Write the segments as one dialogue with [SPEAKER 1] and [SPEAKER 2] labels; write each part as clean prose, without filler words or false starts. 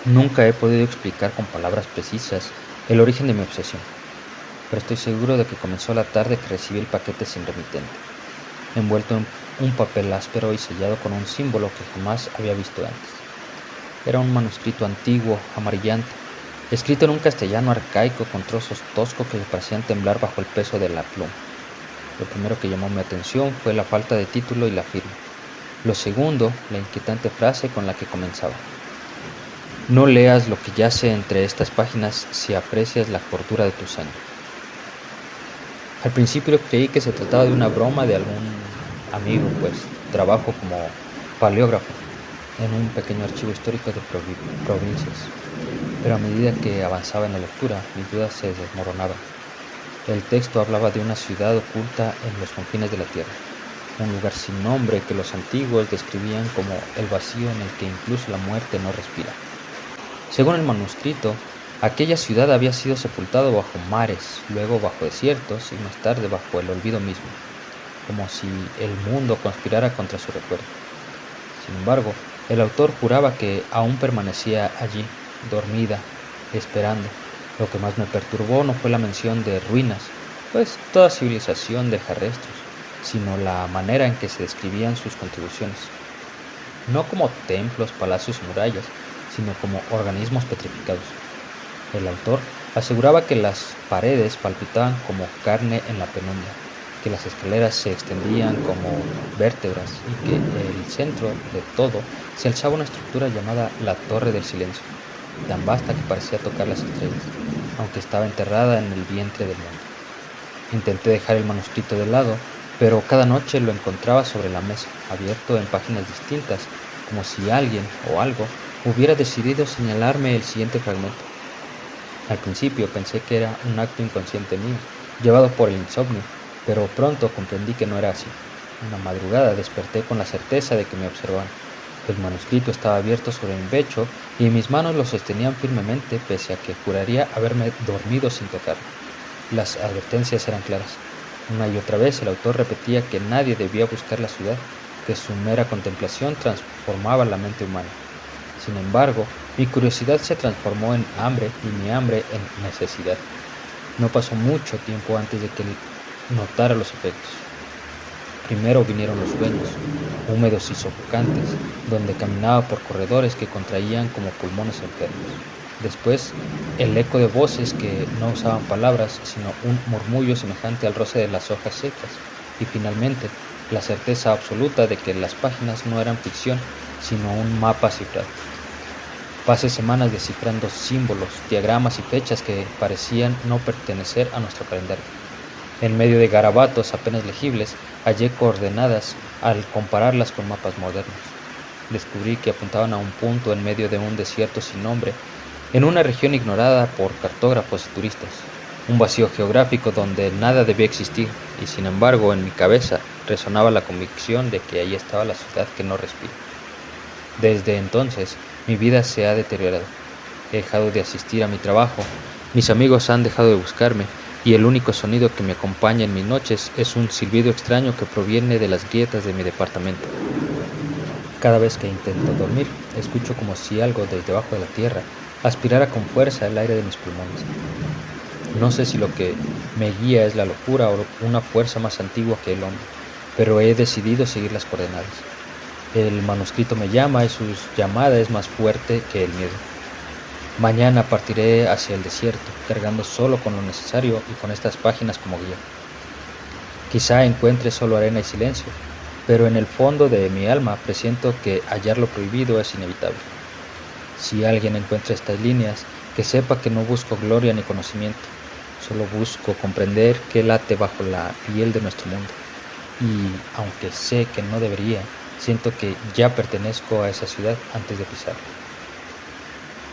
[SPEAKER 1] Nunca he podido explicar con palabras precisas el origen de mi obsesión, pero estoy seguro de que comenzó la tarde que recibí el paquete sin remitente, envuelto en un papel áspero y sellado con un símbolo que jamás había visto antes. Era un manuscrito antiguo, amarillento, escrito en un castellano arcaico con trozos toscos que parecían temblar bajo el peso de la pluma. Lo primero que llamó mi atención fue la falta de título y la firma. Lo segundo, la inquietante frase con la que comenzaba. No leas lo que yace entre estas páginas si aprecias la cordura de tu sangre. Al principio creí que se trataba de una broma de algún amigo, pues trabajo como paleógrafo en un pequeño archivo histórico de provincias. Pero a medida que avanzaba en la lectura, mis dudas se desmoronaban. El texto hablaba de una ciudad oculta en los confines de la tierra, un lugar sin nombre que los antiguos describían como el vacío en el que incluso la muerte no respira. Según el manuscrito, aquella ciudad había sido sepultada bajo mares, luego bajo desiertos y más tarde bajo el olvido mismo, como si el mundo conspirara contra su recuerdo. Sin embargo, el autor juraba que aún permanecía allí, dormida, esperando. Lo que más me perturbó no fue la mención de ruinas, pues toda civilización deja restos, sino la manera en que se describían sus contribuciones. No como templos, palacios y murallas, sino como organismos petrificados. El autor aseguraba que las paredes palpitaban como carne en la penumbra, que las escaleras se extendían como vértebras y que en el centro de todo se alzaba una estructura llamada la Torre del Silencio, tan vasta que parecía tocar las estrellas, aunque estaba enterrada en el vientre del mundo. Intenté dejar el manuscrito de lado, pero cada noche lo encontraba sobre la mesa, abierto en páginas distintas, como si alguien o algo hubiera decidido señalarme el siguiente fragmento. Al principio pensé que era un acto inconsciente mío, llevado por el insomnio, pero pronto comprendí que no era así. Una madrugada desperté con la certeza de que me observaban. El manuscrito estaba abierto sobre mi pecho y mis manos lo sostenían firmemente pese a que juraría haberme dormido sin tocarlo. Las advertencias eran claras. Una y otra vez el autor repetía que nadie debía buscar la ciudad, que su mera contemplación transformaba la mente humana. Sin embargo, mi curiosidad se transformó en hambre y mi hambre en necesidad. No pasó mucho tiempo antes de que notara los efectos. Primero vinieron los sueños, húmedos y sofocantes, donde caminaba por corredores que contraían como pulmones enfermos. Después, el eco de voces que no usaban palabras, sino un murmullo semejante al roce de las hojas secas. Y finalmente, la certeza absoluta de que las páginas no eran ficción, sino un mapa cifrado. Pasé semanas descifrando símbolos, diagramas y fechas que parecían no pertenecer a nuestro calendario. En medio de garabatos apenas legibles, hallé coordenadas al compararlas con mapas modernos. Descubrí que apuntaban a un punto en medio de un desierto sin nombre, en una región ignorada por cartógrafos y turistas, un vacío geográfico donde nada debía existir, y sin embargo en mi cabeza resonaba la convicción de que ahí estaba la ciudad que no respira. Desde entonces, mi vida se ha deteriorado. He dejado de asistir a mi trabajo, mis amigos han dejado de buscarme, y el único sonido que me acompaña en mis noches es un silbido extraño que proviene de las grietas de mi departamento. Cada vez que intento dormir, escucho como si algo desde debajo de la tierra aspirara con fuerza el aire de mis pulmones. No sé si lo que me guía es la locura o una fuerza más antigua que el hombre, pero he decidido seguir las coordenadas. El manuscrito me llama y su llamada es más fuerte que el miedo. Mañana partiré hacia el desierto, cargando solo con lo necesario y con estas páginas como guía. Quizá encuentre solo arena y silencio, pero en el fondo de mi alma presiento que hallar lo prohibido es inevitable. Si alguien encuentra estas líneas, que sepa que no busco gloria ni conocimiento, solo busco comprender qué late bajo la piel de nuestro mundo. Y, aunque sé que no debería, siento que ya pertenezco a esa ciudad antes de pisarla.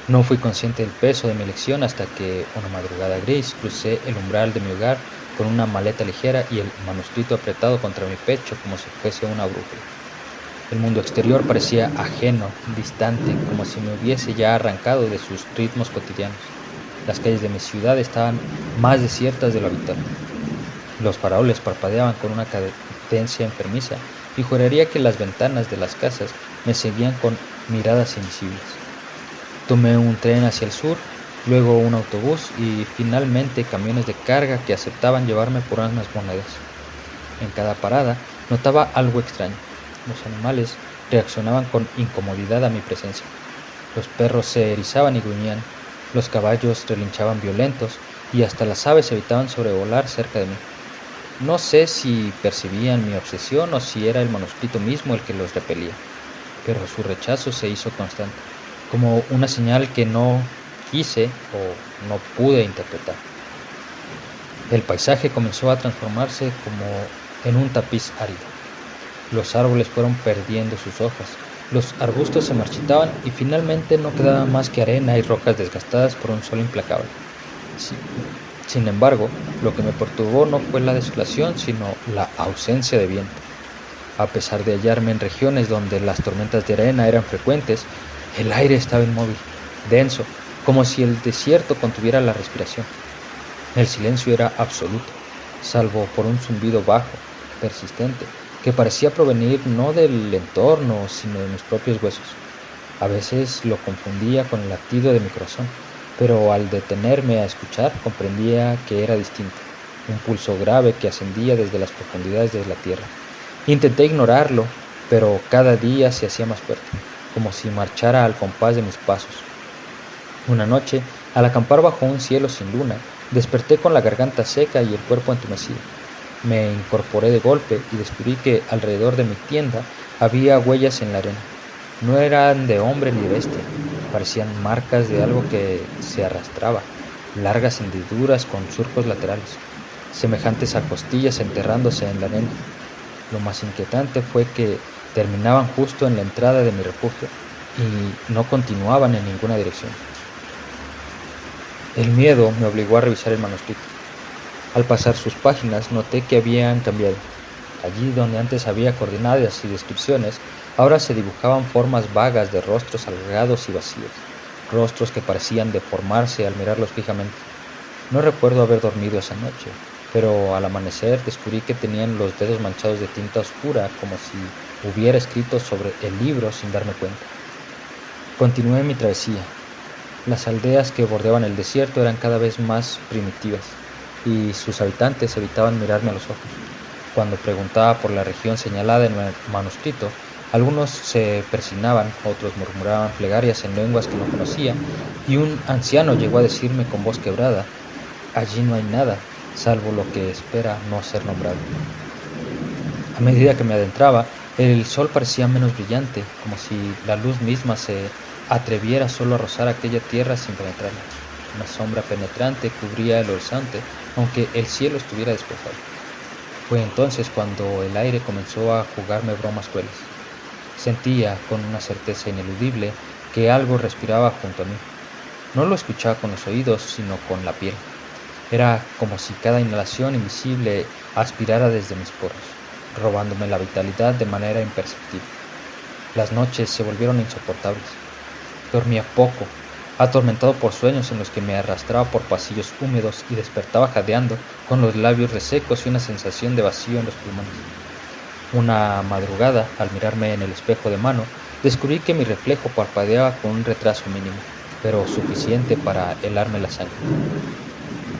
[SPEAKER 1] No fui consciente del peso de mi elección hasta que, una madrugada gris, crucé el umbral de mi hogar con una maleta ligera y el manuscrito apretado contra mi pecho como si fuese una brújula. El mundo exterior parecía ajeno, distante, como si me hubiese ya arrancado de sus ritmos cotidianos. Las calles de mi ciudad estaban más desiertas de lo habitual. Los faroles parpadeaban con una cadencia enfermiza y juraría que las ventanas de las casas me seguían con miradas invisibles. Tomé un tren hacia el sur, luego un autobús y finalmente camiones de carga que aceptaban llevarme por unas monedas. En cada parada notaba algo extraño. Los animales reaccionaban con incomodidad a mi presencia. Los perros se erizaban y gruñían, los caballos relinchaban violentos y hasta las aves evitaban sobrevolar cerca de mí. No sé si percibían mi obsesión o si era el manuscrito mismo el que los repelía, pero su rechazo se hizo constante, como una señal que no quise o no pude interpretar. El paisaje comenzó a transformarse como en un tapiz árido. Los árboles fueron perdiendo sus hojas, los arbustos se marchitaban y finalmente no quedaba más que arena y rocas desgastadas por un sol implacable. Sin embargo, lo que me perturbó no fue la desolación, sino la ausencia de viento. A pesar de hallarme en regiones donde las tormentas de arena eran frecuentes, el aire estaba inmóvil, denso, como si el desierto contuviera la respiración. El silencio era absoluto, salvo por un zumbido bajo, persistente, que parecía provenir no del entorno, sino de mis propios huesos. A veces lo confundía con el latido de mi corazón, pero al detenerme a escuchar comprendía que era distinto, un pulso grave que ascendía desde las profundidades de la tierra. Intenté ignorarlo, pero cada día se hacía más fuerte, como si marchara al compás de mis pasos. Una noche, al acampar bajo un cielo sin luna, desperté con la garganta seca y el cuerpo entumecido. Me incorporé de golpe y descubrí que alrededor de mi tienda había huellas en la arena. No eran de hombre ni de bestia, parecían marcas de algo que se arrastraba, largas hendiduras con surcos laterales, semejantes a costillas enterrándose en la arena. Lo más inquietante fue que terminaban justo en la entrada de mi refugio y no continuaban en ninguna dirección. El miedo me obligó a revisar el manuscrito. Al pasar sus páginas noté que habían cambiado. Allí donde antes había coordenadas y descripciones, ahora se dibujaban formas vagas de rostros alargados y vacíos, rostros que parecían deformarse al mirarlos fijamente. No recuerdo haber dormido esa noche, pero al amanecer descubrí que tenían los dedos manchados de tinta oscura, como si hubiera escrito sobre el libro sin darme cuenta. Continué mi travesía. Las aldeas que bordeaban el desierto eran cada vez más primitivas, y sus habitantes evitaban mirarme a los ojos. Cuando preguntaba por la región señalada en el manuscrito, algunos se persignaban, otros murmuraban plegarias en lenguas que no conocía, y un anciano llegó a decirme con voz quebrada: «Allí no hay nada, salvo lo que espera no ser nombrado». A medida que me adentraba, el sol parecía menos brillante, como si la luz misma se atreviera solo a rozar aquella tierra sin penetrarla. Una sombra penetrante cubría el horizonte, aunque el cielo estuviera despejado. Fue entonces cuando el aire comenzó a jugarme bromas crueles. Sentía con una certeza ineludible que algo respiraba junto a mí. No lo escuchaba con los oídos, sino con la piel. Era como si cada inhalación invisible aspirara desde mis poros, robándome la vitalidad de manera imperceptible. Las noches se volvieron insoportables. Dormía poco, atormentado por sueños en los que me arrastraba por pasillos húmedos y despertaba jadeando, con los labios resecos y una sensación de vacío en los pulmones. Una madrugada, al mirarme en el espejo de mano, descubrí que mi reflejo parpadeaba con un retraso mínimo, pero suficiente para helarme la sangre.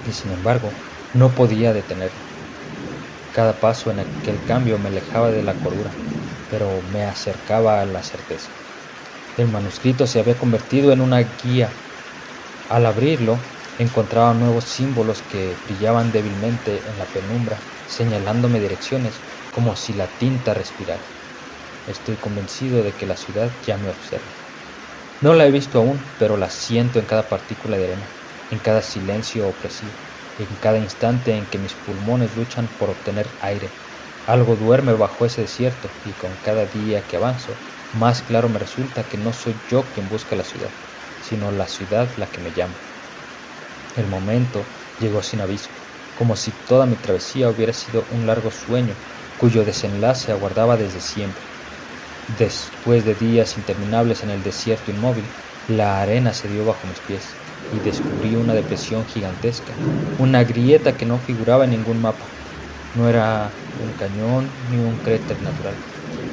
[SPEAKER 1] Y sin embargo, no podía detenerlo. Cada paso en aquel cambio me alejaba de la cordura, pero me acercaba a la certeza. El manuscrito se había convertido en una guía. Al abrirlo, encontraba nuevos símbolos que brillaban débilmente en la penumbra, señalándome direcciones como si la tinta respirara. Estoy convencido de que la ciudad ya me observa. No la he visto aún, pero la siento en cada partícula de arena, en cada silencio opresivo, en cada instante en que mis pulmones luchan por obtener aire. Algo duerme bajo ese desierto y con cada día que avanzo, más claro me resulta que no soy yo quien busca la ciudad, sino la ciudad la que me llama. El momento llegó sin aviso, como si toda mi travesía hubiera sido un largo sueño cuyo desenlace aguardaba desde siempre. Después de días interminables en el desierto inmóvil, la arena se dio bajo mis pies y descubrí una depresión gigantesca, una grieta que no figuraba en ningún mapa. No era un cañón ni un cráter natural.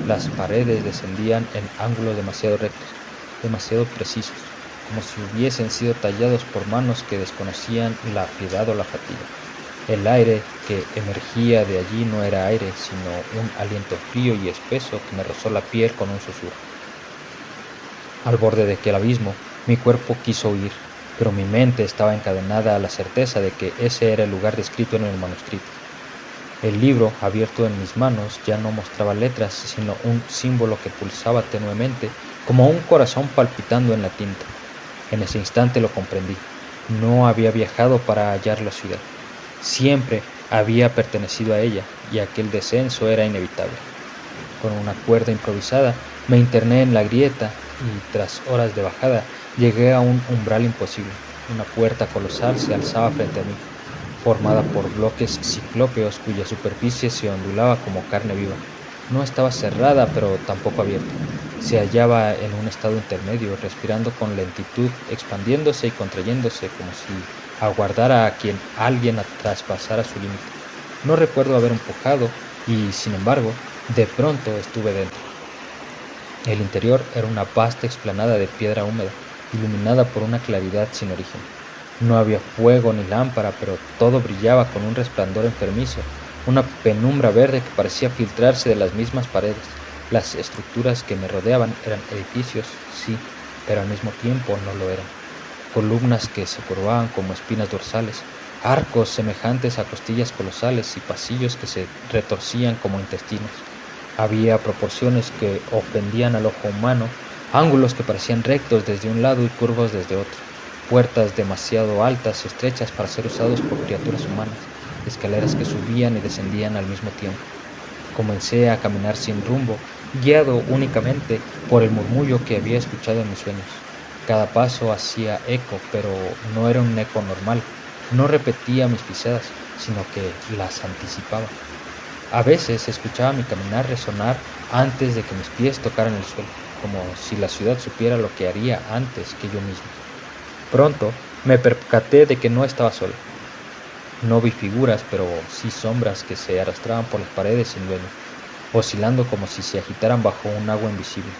[SPEAKER 1] Las paredes descendían en ángulos demasiado rectos, demasiado precisos, como si hubiesen sido tallados por manos que desconocían la piedad o la fatiga. El aire que emergía de allí no era aire, sino un aliento frío y espeso que me rozó la piel con un susurro. Al borde de aquel abismo, mi cuerpo quiso huir, pero mi mente estaba encadenada a la certeza de que ese era el lugar descrito en el manuscrito. El libro, abierto en mis manos, ya no mostraba letras, sino un símbolo que pulsaba tenuemente, como un corazón palpitando en la tinta. En ese instante lo comprendí. No había viajado para hallar la ciudad. Siempre había pertenecido a ella, y aquel descenso era inevitable. Con una cuerda improvisada, me interné en la grieta y, tras horas de bajada, llegué a un umbral imposible. Una puerta colosal se alzaba frente a mí, formada por bloques ciclópeos cuya superficie se ondulaba como carne viva. No estaba cerrada, pero tampoco abierta. Se hallaba en un estado intermedio, respirando con lentitud, expandiéndose y contrayéndose, como si aguardara a quien alguien traspasara su límite. No recuerdo haber empujado y, sin embargo, de pronto estuve dentro. El interior era una vasta explanada de piedra húmeda, iluminada por una claridad sin origen. No había fuego ni lámpara, pero todo brillaba con un resplandor enfermizo, una penumbra verde que parecía filtrarse de las mismas paredes. Las estructuras que me rodeaban eran edificios, sí, pero al mismo tiempo no lo eran. Columnas que se curvaban como espinas dorsales, arcos semejantes a costillas colosales y pasillos que se retorcían como intestinos. Había proporciones que ofendían al ojo humano, ángulos que parecían rectos desde un lado y curvos desde otro, puertas demasiado altas y estrechas para ser usadas por criaturas humanas, escaleras que subían y descendían al mismo tiempo. Comencé a caminar sin rumbo, guiado únicamente por el murmullo que había escuchado en mis sueños. Cada paso hacía eco, pero no era un eco normal. No repetía mis pisadas, sino que las anticipaba. A veces escuchaba mi caminar resonar antes de que mis pies tocaran el suelo, como si la ciudad supiera lo que haría antes que yo mismo. Pronto me percaté de que no estaba sola. No vi figuras, pero sí sombras que se arrastraban por las paredes sin dueño, oscilando como si se agitaran bajo un agua invisible.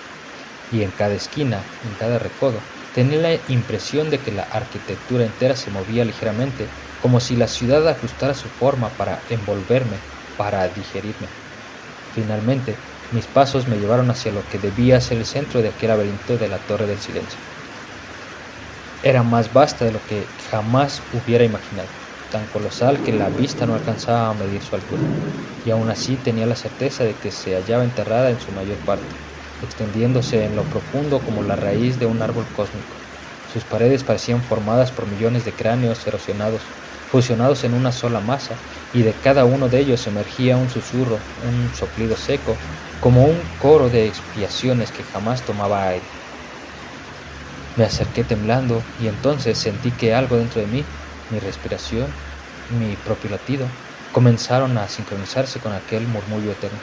[SPEAKER 1] Y en cada esquina, en cada recodo, tenía la impresión de que la arquitectura entera se movía ligeramente, como si la ciudad ajustara su forma para envolverme, para digerirme. Finalmente, mis pasos me llevaron hacia lo que debía ser el centro de aquel laberinto de la Torre del Silencio. Era más vasta de lo que jamás hubiera imaginado, tan colosal que la vista no alcanzaba a medir su altura, y aún así tenía la certeza de que se hallaba enterrada en su mayor parte, extendiéndose en lo profundo como la raíz de un árbol cósmico. Sus paredes parecían formadas por millones de cráneos erosionados, fusionados en una sola masa, y de cada uno de ellos emergía un susurro, un soplido seco, como un coro de expiaciones que jamás tomaba aire. Me acerqué temblando y entonces sentí que algo dentro de mí, mi respiración, mi propio latido, comenzaron a sincronizarse con aquel murmullo eterno.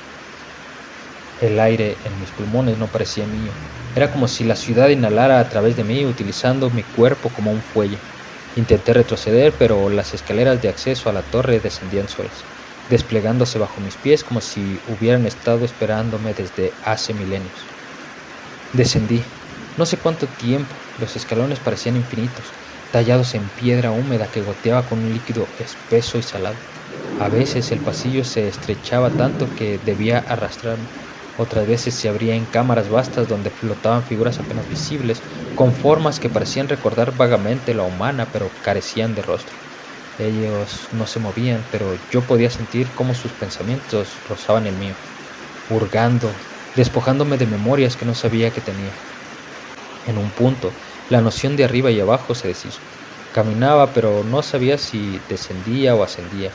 [SPEAKER 1] El aire en mis pulmones no parecía mío, era como si la ciudad inhalara a través de mí utilizando mi cuerpo como un fuelle. Intenté retroceder, pero las escaleras de acceso a la torre descendían solas, desplegándose bajo mis pies como si hubieran estado esperándome desde hace milenios. Descendí. No sé cuánto tiempo, los escalones parecían infinitos, tallados en piedra húmeda que goteaba con un líquido espeso y salado. A veces el pasillo se estrechaba tanto que debía arrastrarme. Otras veces se abría en cámaras vastas donde flotaban figuras apenas visibles, con formas que parecían recordar vagamente la humana, pero carecían de rostro. Ellos no se movían, pero yo podía sentir cómo sus pensamientos rozaban el mío, hurgando, despojándome de memorias que no sabía que tenía. En un punto, la noción de arriba y abajo se deshizo. Caminaba, pero no sabía si descendía o ascendía.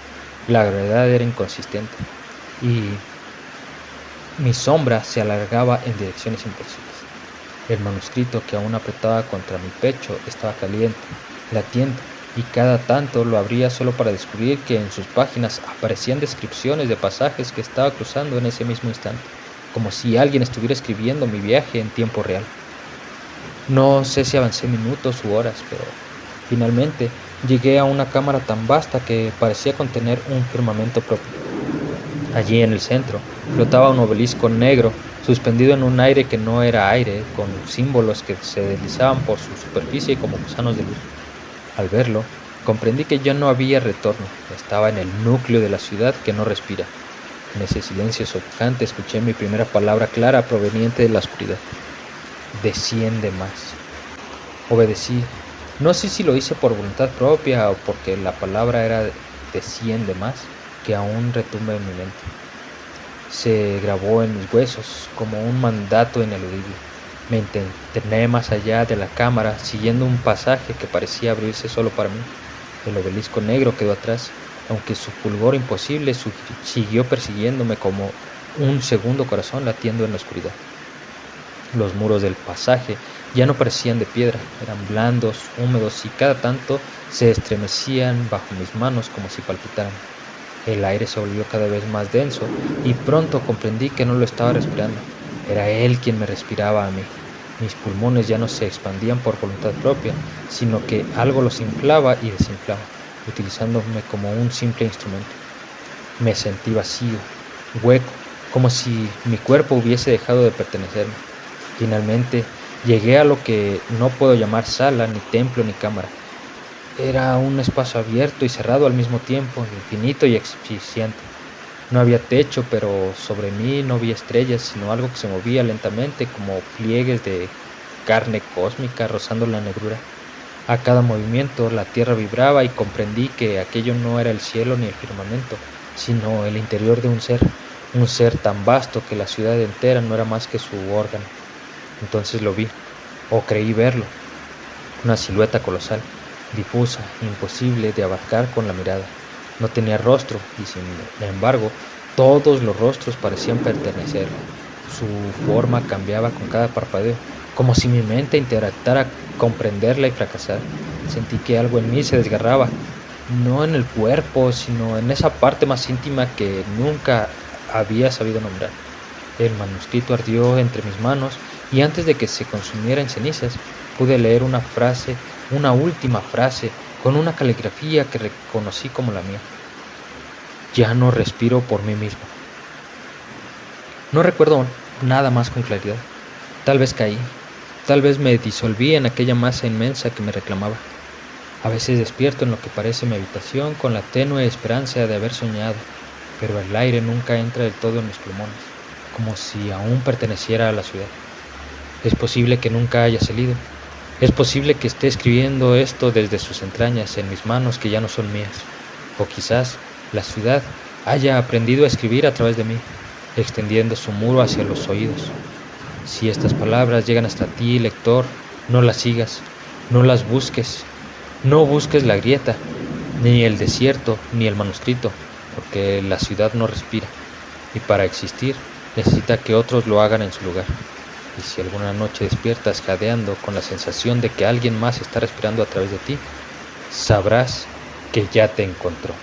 [SPEAKER 1] La gravedad era inconsistente, y mi sombra se alargaba en direcciones imposibles. El manuscrito que aún apretaba contra mi pecho estaba caliente, latiendo, y cada tanto lo abría solo para descubrir que en sus páginas aparecían descripciones de pasajes que estaba cruzando en ese mismo instante, como si alguien estuviera escribiendo mi viaje en tiempo real. No sé si avancé minutos u horas, pero finalmente llegué a una cámara tan vasta que parecía contener un firmamento propio. Allí en el centro flotaba un obelisco negro, suspendido en un aire que no era aire, con símbolos que se deslizaban por su superficie como gusanos de luz. Al verlo, comprendí que ya no había retorno, estaba en el núcleo de la ciudad que no respira. En ese silencio sofocante escuché mi primera palabra clara proveniente de la oscuridad. Desciende más. Obedecí. No sé si lo hice por voluntad propia o porque la palabra era desciende más, que aún retumba en mi mente. Se grabó en mis huesos como un mandato ineludible. Me interné más allá de la cámara, siguiendo un pasaje que parecía abrirse solo para mí. El obelisco negro quedó atrás, aunque su fulgor imposible siguió persiguiéndome como un segundo corazón latiendo en la oscuridad. Los muros del pasaje ya no parecían de piedra, eran blandos, húmedos y cada tanto se estremecían bajo mis manos como si palpitaran. El aire se volvió cada vez más denso y pronto comprendí que no lo estaba respirando. Era él quien me respiraba a mí. Mis pulmones ya no se expandían por voluntad propia, sino que algo los inflaba y desinflaba, utilizándome como un simple instrumento. Me sentí vacío, hueco, como si mi cuerpo hubiese dejado de pertenecerme. Finalmente llegué a lo que no puedo llamar sala, ni templo, ni cámara. Era un espacio abierto y cerrado al mismo tiempo, infinito y asfixiante. No había techo, pero sobre mí no vi estrellas, sino algo que se movía lentamente como pliegues de carne cósmica rozando la negrura. A cada movimiento la tierra vibraba y comprendí que aquello no era el cielo ni el firmamento, sino el interior de un ser tan vasto que la ciudad entera no era más que su órgano. Entonces lo vi, o creí verlo, una silueta colosal, difusa, imposible de abarcar con la mirada. No tenía rostro y sin embargo todos los rostros parecían pertenecerle. Su forma cambiaba con cada parpadeo, como si mi mente intentara comprenderla y fracasara. Sentí que algo en mí se desgarraba, no en el cuerpo, sino en esa parte más íntima que nunca había sabido nombrar. El manuscrito ardió entre mis manos y antes de que se consumiera en cenizas, pude leer una frase, una última frase, con una caligrafía que reconocí como la mía. Ya no respiro por mí mismo. No recuerdo nada más con claridad. Tal vez caí, tal vez me disolví en aquella masa inmensa que me reclamaba. A veces despierto en lo que parece mi habitación con la tenue esperanza de haber soñado, pero el aire nunca entra del todo en mis pulmones, como si aún perteneciera a la ciudad. Es posible que nunca haya salido. Es posible que esté escribiendo esto desde sus entrañas en mis manos que ya no son mías. O quizás la ciudad haya aprendido a escribir a través de mí, extendiendo su muro hacia los oídos. Si estas palabras llegan hasta ti, lector, no las sigas, no las busques, no busques la grieta, ni el desierto, ni el manuscrito, porque la ciudad no respira, y para existir necesita que otros lo hagan en su lugar. Y si alguna noche despiertas jadeando con la sensación de que alguien más está respirando a través de ti, sabrás que ya te encontró.